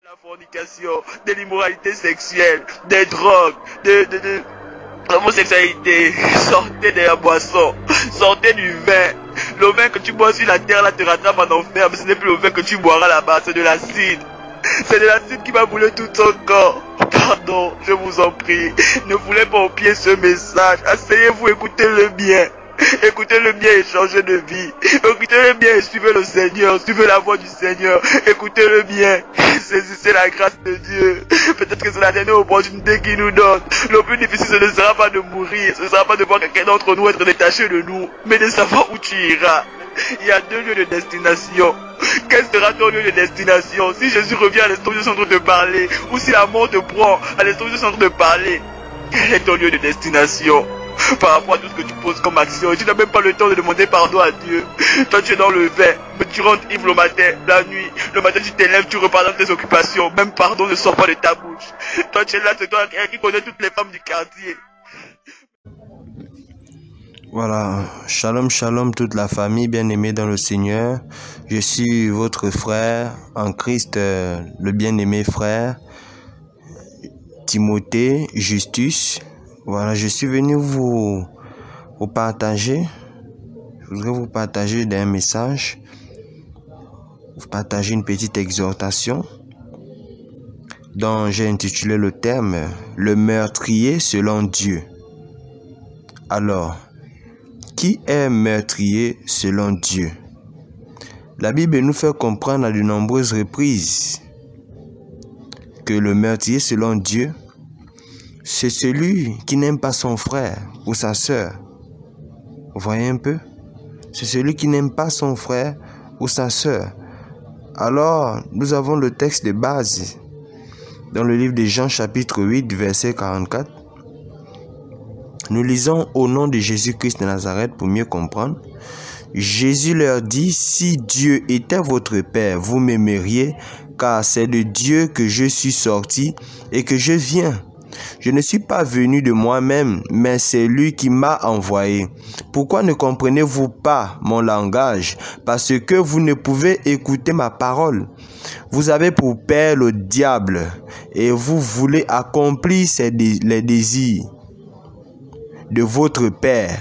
la fornication, de l'immoralité sexuelle, des drogues, de l'homosexualité. Sortez de la boisson, sortez du vin. Le vin que tu bois sur la terre là te rattrape en enfer, mais ce n'est plus le vin que tu boiras là-bas, c'est de l'acide. C'est de l'acide qui va brûler tout ton corps. Pardon, je vous en prie, ne voulez pas oublier ce message. Asseyez-vous, écoutez-le bien. Écoutez-le bien et changez de vie. Écoutez-le bien et suivez le Seigneur. Suivez la voix du Seigneur. Écoutez-le bien. Saisissez la grâce de Dieu. Peut-être que c'est la dernière opportunité qu'il nous donne. Le plus difficile, ce ne sera pas de mourir. Ce ne sera pas de voir quelqu'un d'entre nous être détaché de nous, mais de savoir où tu iras. Il y a 2 lieux de destination. Quel sera ton lieu de destination? Si Jésus revient à l'instant où je suis en train de parler, ou si la mort te prend à l'instant où je suis en train de parler, quel est ton lieu de destination? Par rapport à tout ce que tu poses comme action, tu n'as même pas le temps de demander pardon à Dieu. Toi tu es dans le vin, mais tu rentres ivre le matin, la nuit. Le matin tu t'élèves, tu repars dans tes occupations. Même pardon ne sort pas de ta bouche. Toi tu es là, c'est toi qui connais toutes les femmes du quartier. Voilà, shalom shalom toute la famille bien-aimée dans le Seigneur. Je suis votre frère en Christ, le bien-aimé frère Timothée Justus. Voilà, je suis venu vous partager. Je voudrais vous partager un message, vous partager une petite exhortation dont j'ai intitulé le terme « Le meurtrier selon Dieu ». Alors, qui est meurtrier selon Dieu? La Bible nous fait comprendre à de nombreuses reprises que le meurtrier selon Dieu, c'est celui qui n'aime pas son frère ou sa sœur. Vous voyez un peu? C'est celui qui n'aime pas son frère ou sa sœur. Alors, nous avons le texte de base dans le livre de Jean chapitre 8, verset 44. Nous lisons au nom de Jésus-Christ de Nazareth pour mieux comprendre. Jésus leur dit, si Dieu était votre Père, vous m'aimeriez, car c'est de Dieu que je suis sorti et que je viens. Je ne suis pas venu de moi-même, mais c'est lui qui m'a envoyé. Pourquoi ne comprenez-vous pas mon langage? Parce que vous ne pouvez écouter ma parole. Vous avez pour père le diable et vous voulez accomplir les désirs de votre père.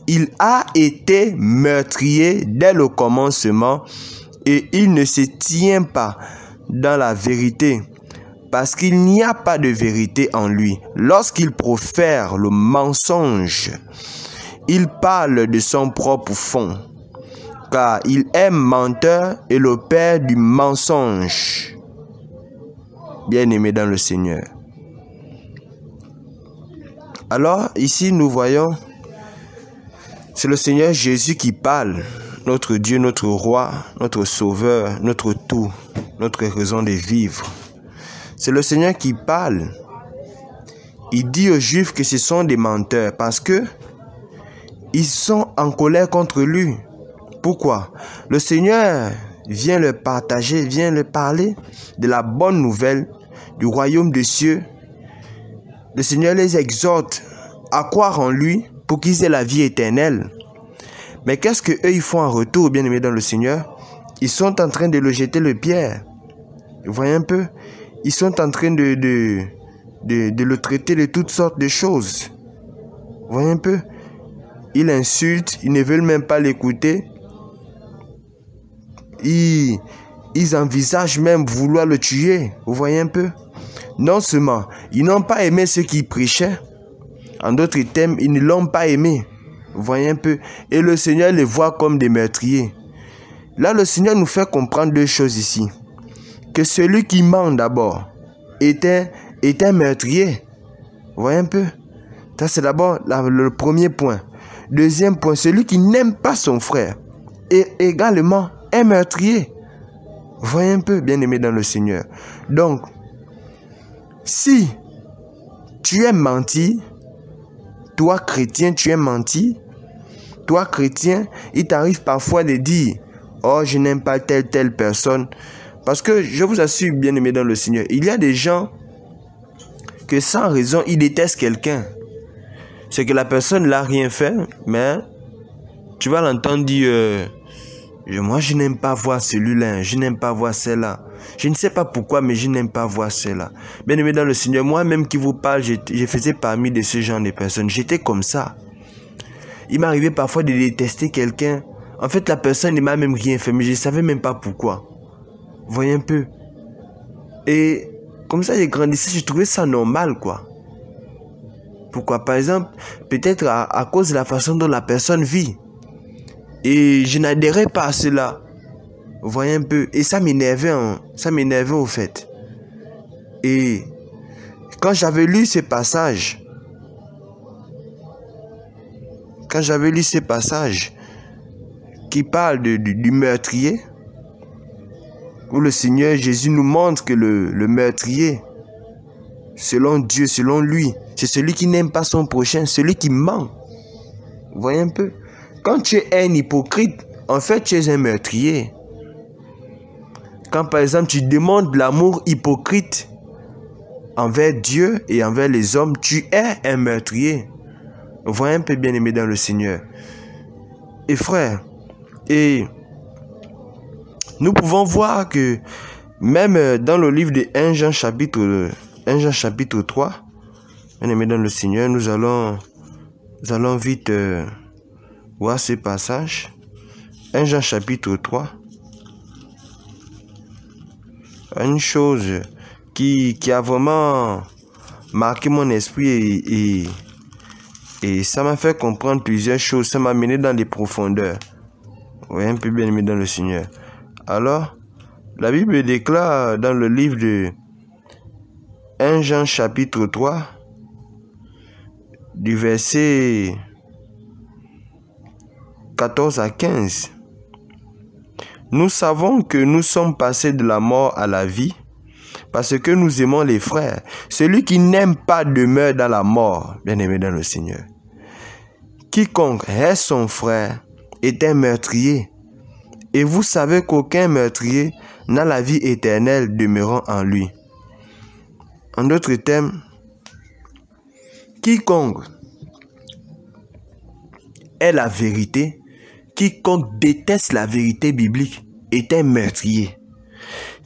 Il a été meurtrier dès le commencement et il ne se tient pas dans la vérité parce qu'il n'y a pas de vérité en lui. Lorsqu'il profère le mensonge, il parle de son propre fond, car il est menteur et le père du mensonge. Bien-aimé dans le Seigneur. Alors, ici, nous voyons, c'est le Seigneur Jésus qui parle, notre Dieu, notre Roi, notre Sauveur, notre tout, notre raison de vivre. C'est le Seigneur qui parle. Il dit aux Juifs que ce sont des menteurs parce que ils sont en colère contre lui. Pourquoi? Le Seigneur vient leur partager, vient leur parler de la bonne nouvelle du royaume des cieux. Le Seigneur les exhorte à croire en lui pour qu'ils aient la vie éternelle. Mais qu'est-ce qu'eux ils font en retour, bien-aimés dans le Seigneur? Ils sont en train de le jeter le pierre. Vous voyez un peu? Ils sont en train de le traiter de toutes sortes de choses. Vous voyez un peu? Ils l'insultent, ils ne veulent même pas l'écouter. Ils envisagent même vouloir le tuer. Vous voyez un peu? Non seulement, ils n'ont pas aimé ceux qui prêchaient. En d'autres termes, ils ne l'ont pas aimé. Vous voyez un peu? Et le Seigneur les voit comme des meurtriers. Là, le Seigneur nous fait comprendre 2 choses ici. Que celui qui ment d'abord était un meurtrier. Vous voyez un peu? Ça, c'est d'abord le premier point. Deuxième point, celui qui n'aime pas son frère est également un meurtrier. Vous voyez un peu, bien-aimé dans le Seigneur. Donc, si tu es menti, toi chrétien, tu es menti, toi chrétien, il t'arrive parfois de dire, oh, je n'aime pas telle personne. Parce que je vous assure, bien-aimé dans le Seigneur, il y a des gens que sans raison, ils détestent quelqu'un. C'est que la personne n'a rien fait, mais tu vas l'entendre dire, moi je n'aime pas voir celui-là, je n'aime pas voir celle-là. Je ne sais pas pourquoi, mais je n'aime pas voir cela. Bien aimé dans le Seigneur, moi-même qui vous parle, je faisais parmi de ce genre de personnes. J'étais comme ça. Il m'arrivait parfois de détester quelqu'un. En fait, la personne ne m'a même rien fait, mais je ne savais même pas pourquoi. Voyez un peu. Et comme ça, j'ai grandi, je trouvais ça normal, quoi. Pourquoi? Par exemple, peut-être à cause de la façon dont la personne vit. Et je n'adhérais pas à cela. Vous voyez un peu. Et ça m'énervait, au fait. Et quand j'avais lu ces passages, qui parlent du meurtrier, où le Seigneur Jésus nous montre que le meurtrier, selon Dieu, selon lui, c'est celui qui n'aime pas son prochain, celui qui ment. Vous voyez un peu? Quand tu es un hypocrite, en fait, tu es un meurtrier. Quand par exemple, tu demandes l'amour hypocrite envers Dieu et envers les hommes, tu es un meurtrier. Vous voyez un peu, bien aimé dans le Seigneur. Et frère, et nous pouvons voir que même dans le livre de 1 Jean chapitre 3, bien aimé dans le Seigneur, nous allons vite voir ce passage. 1 Jean chapitre 3. Une chose qui a vraiment marqué mon esprit et ça m'a fait comprendre plusieurs choses. Ça m'a mené dans les profondeurs. Oui, un peu bien aimé dans le Seigneur. Alors, la Bible déclare dans le livre de 1 Jean chapitre 3, du verset 14 à 15. Nous savons que nous sommes passés de la mort à la vie parce que nous aimons les frères. Celui qui n'aime pas demeure dans la mort, bien aimé dans le Seigneur. Quiconque est son frère est un meurtrier. Et vous savez qu'aucun meurtrier n'a la vie éternelle demeurant en lui. En d'autres termes, quiconque est la vérité, quiconque déteste la vérité biblique est un meurtrier.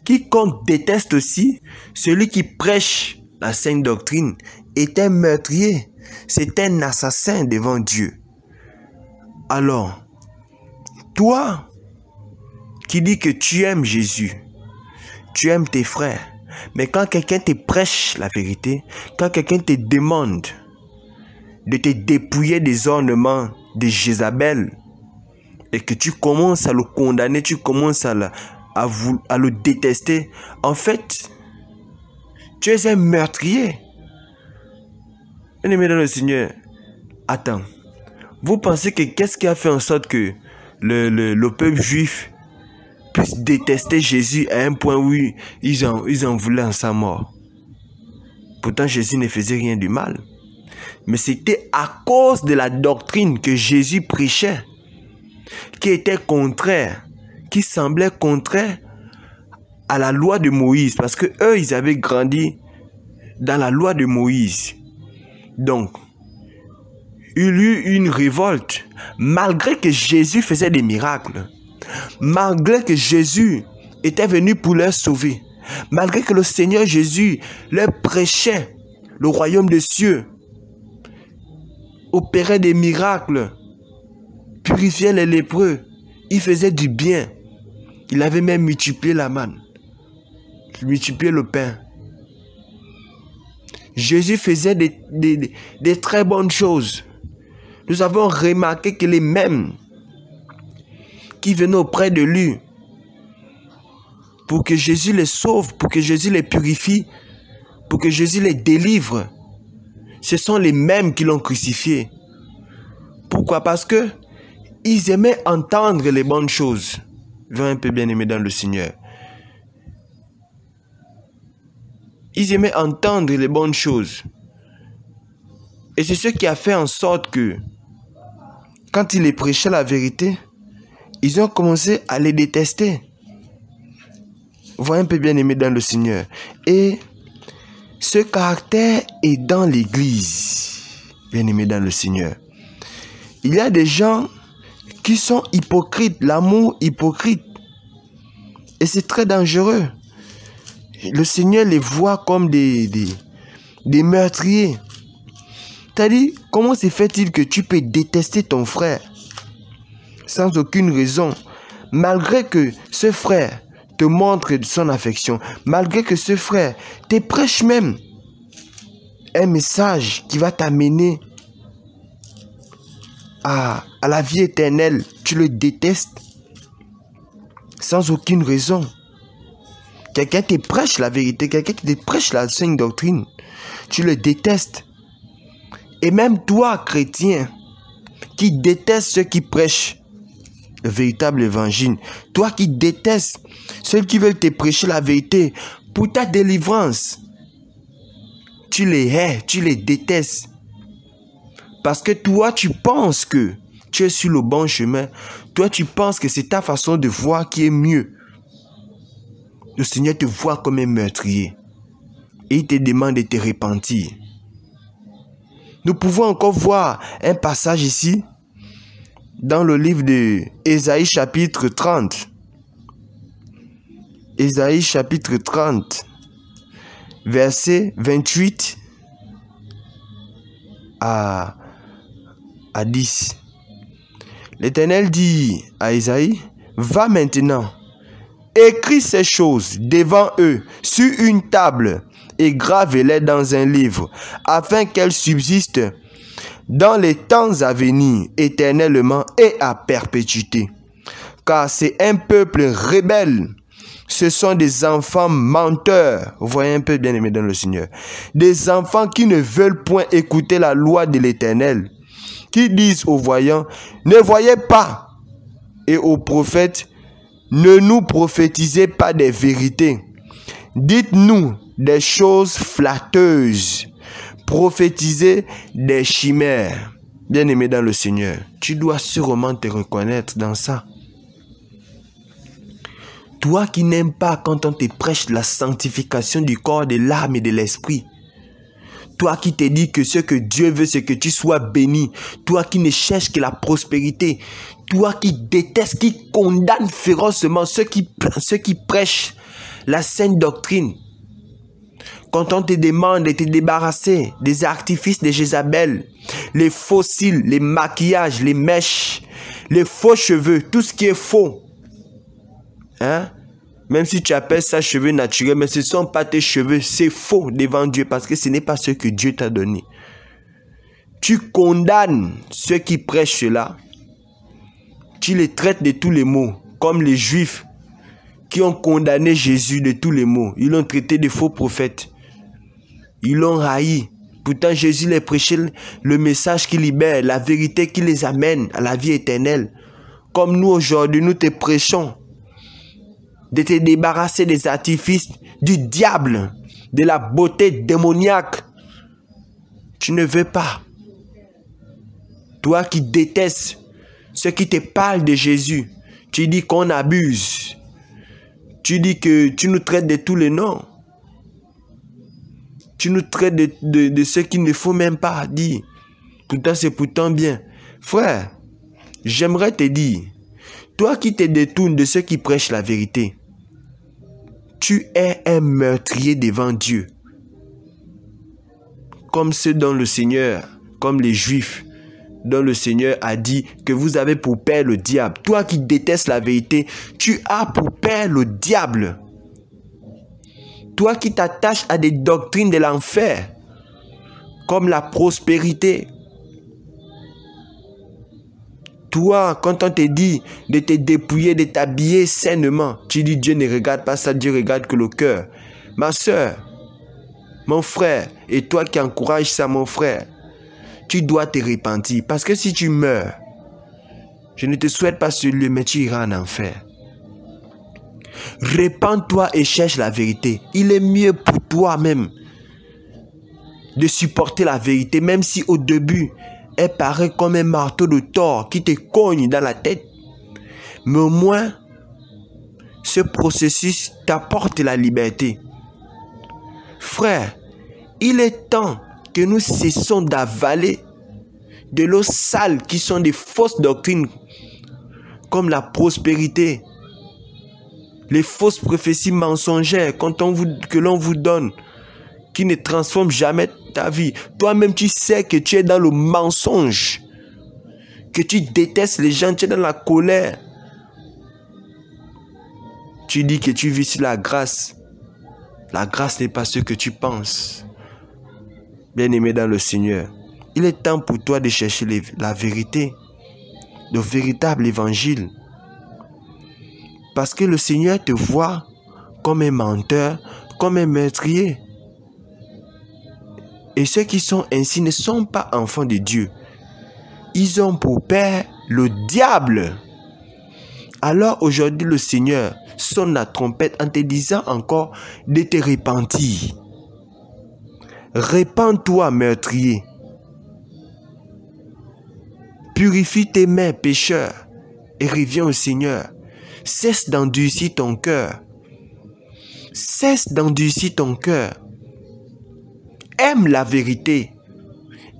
Quiconque déteste aussi celui qui prêche la sainte doctrine est un meurtrier. C'est un assassin devant Dieu. Alors, toi qui dis que tu aimes Jésus, tu aimes tes frères, mais quand quelqu'un te prêche la vérité, quand quelqu'un te demande de te dépouiller des ornements de Jézabel et que tu commences à le condamner, tu commences à le détester, en fait, tu es un meurtrier. Bien-aimé dans le Seigneur, attends, vous pensez que qu'est-ce qui a fait en sorte que le peuple juif puisse détester Jésus à un point où ils en voulaient en sa mort? Pourtant, Jésus ne faisait rien de mal. Mais c'était à cause de la doctrine que Jésus prêchait, qui était contraire, qui semblait contraire à la loi de Moïse. Parce que eux, ils avaient grandi dans la loi de Moïse. Donc, il y eut une révolte, malgré que Jésus faisait des miracles, malgré que Jésus était venu pour leur sauver, malgré que le Seigneur Jésus leur prêchait le royaume des cieux, opérait des miracles, purifiait les lépreux, il faisait du bien. Il avait même multiplié la manne, multiplié le pain. Jésus faisait des très bonnes choses. Nous avons remarqué que les mêmes qui venaient auprès de lui pour que Jésus les sauve, pour que Jésus les purifie, pour que Jésus les délivre, ce sont les mêmes qui l'ont crucifié. Pourquoi? Parce que ils aimaient entendre les bonnes choses. Viens un peu bien aimé dans le Seigneur. Ils aimaient entendre les bonnes choses. Et c'est ce qui a fait en sorte que, quand il les prêchait la vérité, ils ont commencé à les détester. Voyez un peu bien aimé dans le Seigneur. Et ce caractère est dans l'église, bien aimé dans le Seigneur. Il y a des gens qui sont hypocrites, l'amour hypocrite. Et c'est très dangereux. le Seigneur les voit comme des meurtriers. T'as dit, comment se fait-il que tu peux détester ton frère sans aucune raison, malgré que ce frère te montre son affection, malgré que ce frère te prêche même un message qui va t'amener à la vie éternelle, tu le détestes sans aucune raison. Quelqu'un te prêche la vérité, quelqu'un qui te prêche la sainte doctrine, tu le détestes. Et même toi, chrétien, qui déteste ceux qui prêchent le véritable évangile, toi qui détestes ceux qui veulent te prêcher la vérité pour ta délivrance, tu les hais, tu les détestes. Parce que toi, tu penses que tu es sur le bon chemin. Toi, tu penses que c'est ta façon de voir qui est mieux. Le Seigneur te voit comme un meurtrier. Et il te demande de te repentir. Nous pouvons encore voir un passage ici, dans le livre de Ésaïe chapitre 30. Ésaïe chapitre 30, verset 28 à 10. L'Éternel dit à Ésaïe, « Va maintenant, écris ces choses devant eux sur une table et grave-les dans un livre, afin qu'elles subsistent dans les temps à venir, éternellement et à perpétuité. Car c'est un peuple rebelle. Ce sont des enfants menteurs. » Vous voyez un peu, bien aimé dans le Seigneur. Des enfants qui ne veulent point écouter la loi de l'Éternel. Qui disent aux voyants, ne voyez pas. Et aux prophètes, ne nous prophétisez pas des vérités. Dites-nous des choses flatteuses. Prophétisez des chimères. Bien aimé dans le Seigneur, tu dois sûrement te reconnaître dans ça. Toi qui n'aimes pas quand on te prêche la sanctification du corps, de l'âme et de l'esprit. Toi qui te dis que ce que Dieu veut, c'est que tu sois béni. Toi qui ne cherches que la prospérité. Toi qui détestes, qui condamne férocement ceux qui prêchent la sainte doctrine. Quand on te demande de te débarrasser des artifices de Jézabel, les faux cils, les maquillages, les mèches, les faux cheveux, tout ce qui est faux. Hein? Même si tu appelles ça cheveux naturels, mais ce ne sont pas tes cheveux, c'est faux devant Dieu parce que ce n'est pas ce que Dieu t'a donné. Tu condamnes ceux qui prêchent cela. Tu les traites de tous les maux, comme les Juifs qui ont condamné Jésus de tous les maux. Ils l'ont traité de faux prophètes. Ils l'ont haï. Pourtant, Jésus les prêchait le message qui libère, la vérité qui les amène à la vie éternelle. Comme nous aujourd'hui, nous te prêchons de te débarrasser des artifices du diable, de la beauté démoniaque. Tu ne veux pas. Toi qui détestes ceux qui te parlent de Jésus, tu dis qu'on abuse. Tu dis que tu nous traites de tous les noms. Tu nous traites de ce qu'il ne faut même pas dire. Pourtant, c'est pourtant bien. Frère, j'aimerais te dire, toi qui te détournes de ceux qui prêchent la vérité, tu es un meurtrier devant Dieu. Comme ceux dont le Seigneur, comme les Juifs, dont le Seigneur a dit que vous avez pour père le diable. Toi qui détestes la vérité, tu as pour père le diable. Toi qui t'attaches à des doctrines de l'enfer, comme la prospérité. Toi, quand on te dit de te dépouiller, de t'habiller sainement, tu dis Dieu ne regarde pas ça, Dieu regarde que le cœur. Ma soeur, mon frère, et toi qui encourages ça, mon frère, tu dois te repentir. Parce que si tu meurs, je ne te souhaite pas ce lieu, mais tu iras en enfer. Repends-toi et cherche la vérité. Il est mieux pour toi-même de supporter la vérité, même si au début, elle paraît comme un marteau de Thor qui te cogne dans la tête. Mais au moins, ce processus t'apporte la liberté. Frère, il est temps que nous cessons d'avaler de l'eau sale qui sont des fausses doctrines comme la prospérité, les fausses prophéties mensongères que l'on vous donne, qui ne transforment jamais ta vie. Toi-même, tu sais que tu es dans le mensonge, que tu détestes les gens, tu es dans la colère. Tu dis que tu vis sur la grâce. La grâce n'est pas ce que tu penses. Bien-aimé dans le Seigneur, il est temps pour toi de chercher la vérité, le véritable évangile. Parce que le Seigneur te voit comme un menteur, comme un meurtrier. Et ceux qui sont ainsi ne sont pas enfants de Dieu. Ils ont pour père le diable. Alors aujourd'hui le Seigneur sonne la trompette en te disant encore de te repentir. Répands-toi, meurtrier. Purifie tes mains, pécheur, et reviens au Seigneur. Cesse d'endurcir ton cœur. Cesse d'endurcir ton cœur. Aime la vérité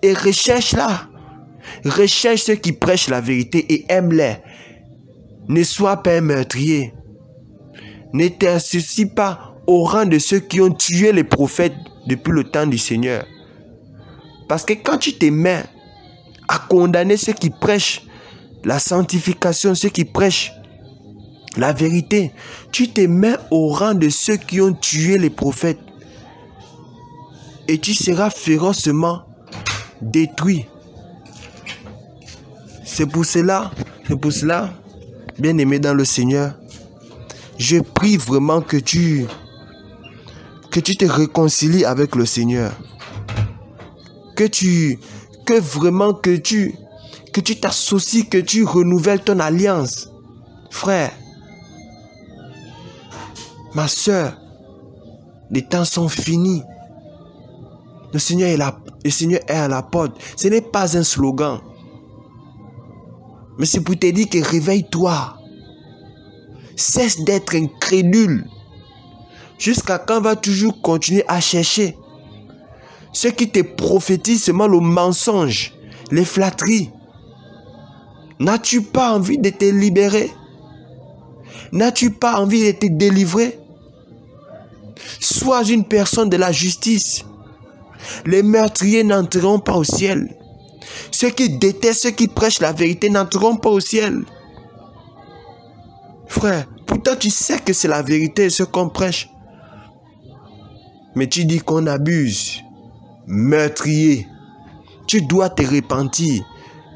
et recherche-la. Recherche ceux qui prêchent la vérité et aime-les. Ne sois pas un meurtrier. Ne t'associe pas au rang de ceux qui ont tué les prophètes depuis le temps du Seigneur. Parce que quand tu te mets à condamner ceux qui prêchent la sanctification, ceux qui prêchent la vérité, tu te mets au rang de ceux qui ont tué les prophètes. Et tu seras férocement détruit. C'est pour cela, bien-aimé dans le Seigneur, je prie vraiment que tu te réconcilies avec le Seigneur. Que tu t'associes, que tu renouvelles ton alliance. Frère, ma soeur, les temps sont finis. Le Seigneur est à la porte. Ce n'est pas un slogan. Mais c'est pour te dire que réveille-toi. Cesse d'être incrédule. Jusqu'à quand va toujours continuer à chercher ceux qui te prophétisent seulement le mensonge, les flatteries. N'as-tu pas envie de te libérer? N'as-tu pas envie de te délivrer? Sois une personne de la justice. Les meurtriers n'entreront pas au ciel. Ceux qui détestent, ceux qui prêchent la vérité n'entreront pas au ciel. Frère, pourtant tu sais que c'est la vérité ce qu'on prêche. Mais tu dis qu'on abuse. Meurtrier, tu dois te repentir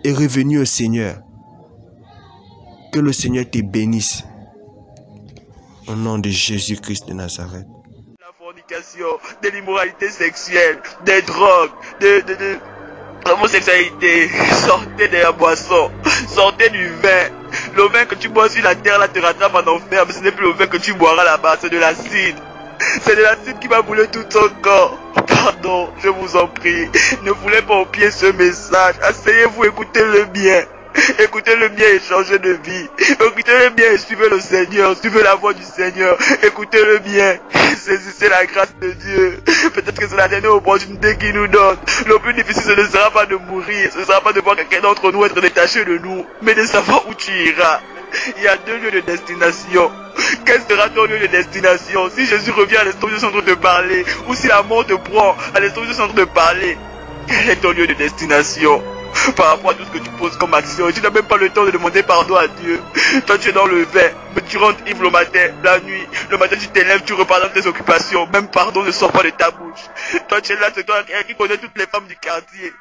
et revenir au Seigneur. Que le Seigneur te bénisse. Au nom de Jésus-Christ de Nazareth. La fornication, de l'immoralité sexuelle, des drogues, de l'homosexualité. Sortez de la boisson, sortez du vin. Le vin que tu bois sur la terre là te rattrape en enfer, mais ce n'est plus le vin que tu boiras là-bas, c'est de l'acide. C'est de l'acide qui va brûler tout ton corps. Pardon, je vous en prie. Ne voulez pas oublier ce message. Asseyez-vous, écoutez-le bien. Écoutez-le bien et changez de vie. Écoutez-le bien et suivez le Seigneur. Suivez la voix du Seigneur. Écoutez-le bien. Saisissez la grâce de Dieu. Peut-être que c'est la dernière opportunité qu'il nous donne. Le plus difficile, ce ne sera pas de mourir. Ce ne sera pas de voir quelqu'un d'entre nous être détaché de nous, mais de savoir où tu iras. Il y a 2 lieux de destination. Quel sera ton lieu de destination? Si Jésus revient à l'instant où je suis en train de parler, ou si la mort te prend à l'instant où je suis en train de parler, quel est ton lieu de destination? Par rapport à tout ce que tu poses comme action, tu n'as même pas le temps de demander pardon à Dieu. Toi tu es dans le vin, mais tu rentres ivre le matin, la nuit. Le matin tu t'élèves, tu repars dans tes occupations. Même pardon ne sort pas de ta bouche. Toi tu es là, c'est toi qui connais toutes les femmes du quartier.